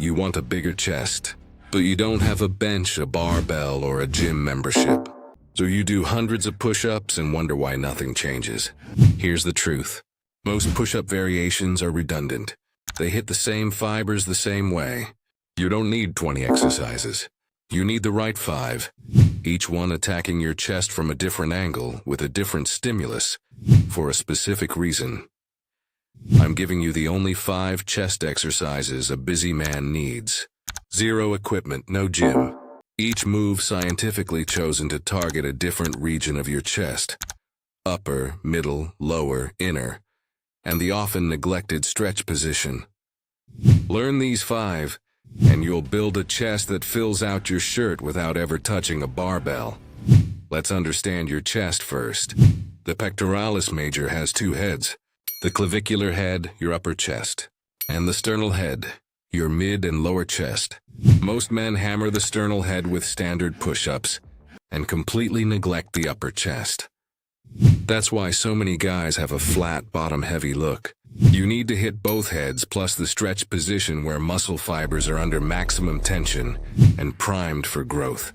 You want a bigger chest, but you don't have a bench, a barbell, or a gym membership. So you do hundreds of push-ups and wonder why nothing changes. Here's the truth. Most push-up variations are redundant. They hit the same fibers the same way. You don't need 20 exercises. You need the right 5, each one attacking your chest from a different angle with a different stimulus for a specific reason. I'm giving you the only 5 chest exercises a busy man needs. Zero equipment, no gym. Each move scientifically chosen to target a different region of your chest. Upper, middle, lower, inner, and the often neglected stretch position. Learn these 5, and you'll build a chest that fills out your shirt without ever touching a barbell. Let's understand your chest first. The pectoralis major has 2 heads. The clavicular head, your upper chest, and the sternal head, your mid and lower chest. Most men hammer the sternal head with standard push-ups and completely neglect the upper chest. That's why so many guys have a flat, bottom-heavy look. You need to hit both heads plus the stretch position where muscle fibers are under maximum tension and primed for growth.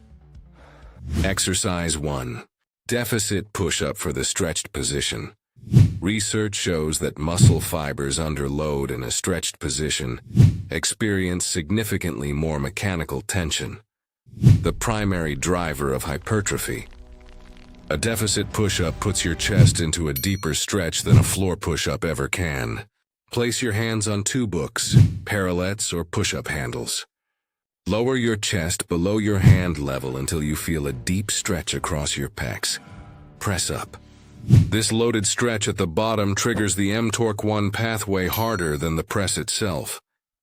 Exercise 1. Deficit push-up for the stretched position. Research shows that muscle fibers under load in a stretched position experience significantly more mechanical tension, the primary driver of hypertrophy. A deficit push-up puts your chest into a deeper stretch than a floor push-up ever can. Place your hands on 2 books, parallettes, or push-up handles. Lower your chest below your hand level until you feel a deep stretch across your pecs. Press up. This loaded stretch at the bottom triggers the mTORC1 pathway harder than the press itself.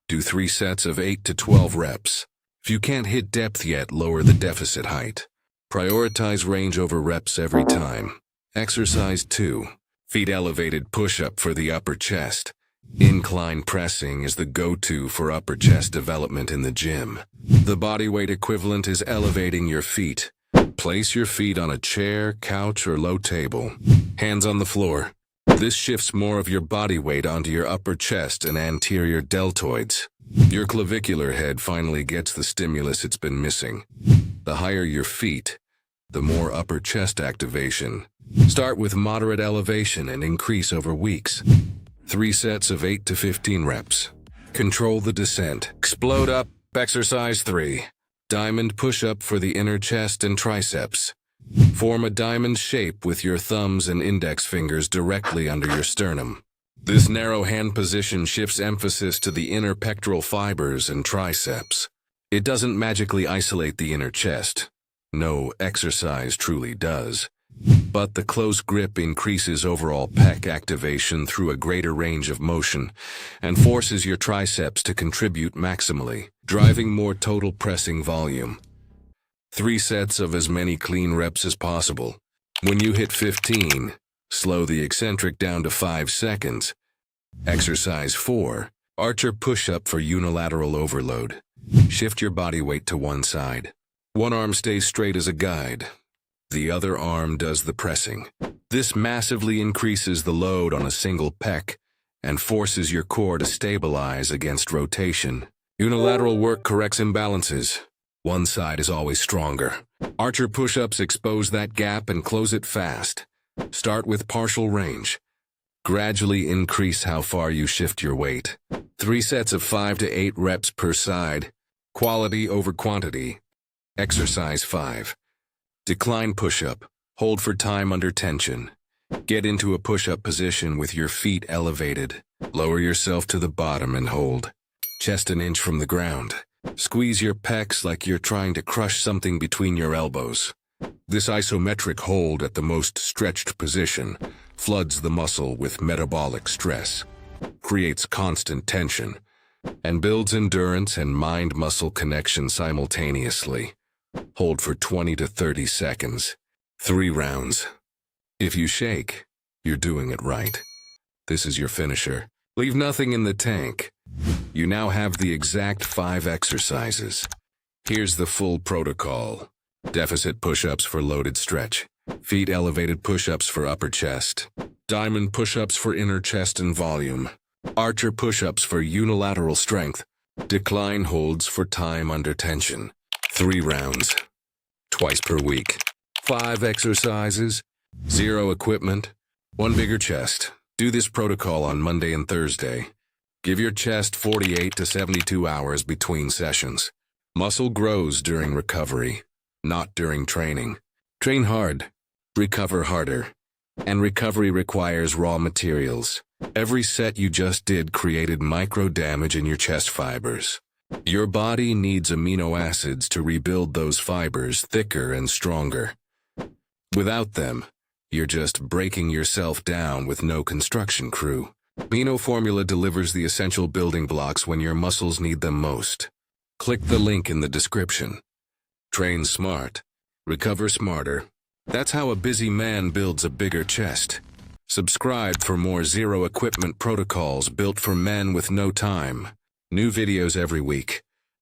Do 3 sets of 8 to 12 reps. If you can't hit depth yet, lower the deficit height. Prioritize range over reps every time. Exercise 2. Feet elevated push-up for the upper chest. Incline pressing is the go-to for upper chest development in the gym. The bodyweight equivalent is elevating your feet. Place your feet on a chair, couch, or low table. Hands on the floor. This shifts more of your body weight onto your upper chest and anterior deltoids. Your clavicular head finally gets the stimulus it's been missing. The higher your feet, the more upper chest activation. Start with moderate elevation and increase over weeks. 3 sets of 8 to 15 reps. Control the descent. Explode up. Exercise 3. Diamond push-up for the inner chest and triceps. Form a diamond shape with your thumbs and index fingers directly under your sternum. This narrow hand position shifts emphasis to the inner pectoral fibers and triceps. It doesn't magically isolate the inner chest. No exercise truly does. But the close grip increases overall pec activation through a greater range of motion and forces your triceps to contribute maximally, driving more total pressing volume. 3 sets of as many clean reps as possible. When you hit 15, slow the eccentric down to 5 seconds. Exercise 4. Archer push-up for unilateral overload. Shift your body weight to one side. One arm stays straight as a guide. The other arm does the pressing. This massively increases the load on a single pec and forces your core to stabilize against rotation. Unilateral work corrects imbalances. One side is always stronger. Archer push-ups expose that gap and close it fast. Start with partial range. Gradually increase how far you shift your weight. 3 sets of 5 to 8 reps per side. Quality over quantity. Exercise 5. Decline push-up. Hold for time under tension. Get into a push-up position with your feet elevated. Lower yourself to the bottom and hold. Chest an inch from the ground. Squeeze your pecs like you're trying to crush something between your elbows. This isometric hold at the most stretched position floods the muscle with metabolic stress, creates constant tension, and builds endurance and mind-muscle connection simultaneously. Hold for 20 to 30 seconds. 3 rounds. If you shake, you're doing it right. This is your finisher. Leave nothing in the tank. You now have the exact 5 exercises. Here's the full protocol. Deficit push-ups for loaded stretch. Feet elevated push-ups for upper chest. Diamond push-ups for inner chest and volume. Archer push-ups for unilateral strength. Decline holds for time under tension. 3 rounds. Twice per week. 5 exercises. 0 equipment. 1 bigger chest. Do this protocol on Monday and Thursday. Give your chest 48 to 72 hours between sessions. Muscle grows during recovery, not during training. Train hard. Recover harder. And recovery requires raw materials. Every set you just did created micro damage in your chest fibers. Your body needs amino acids to rebuild those fibers thicker and stronger. Without them, you're just breaking yourself down with no construction crew. Amino formula delivers the essential building blocks when your muscles need them most. Click the link in the description. Train smart. Recover smarter. That's how a busy man builds a bigger chest. Subscribe for more zero equipment protocols built for men with no time. New videos every week.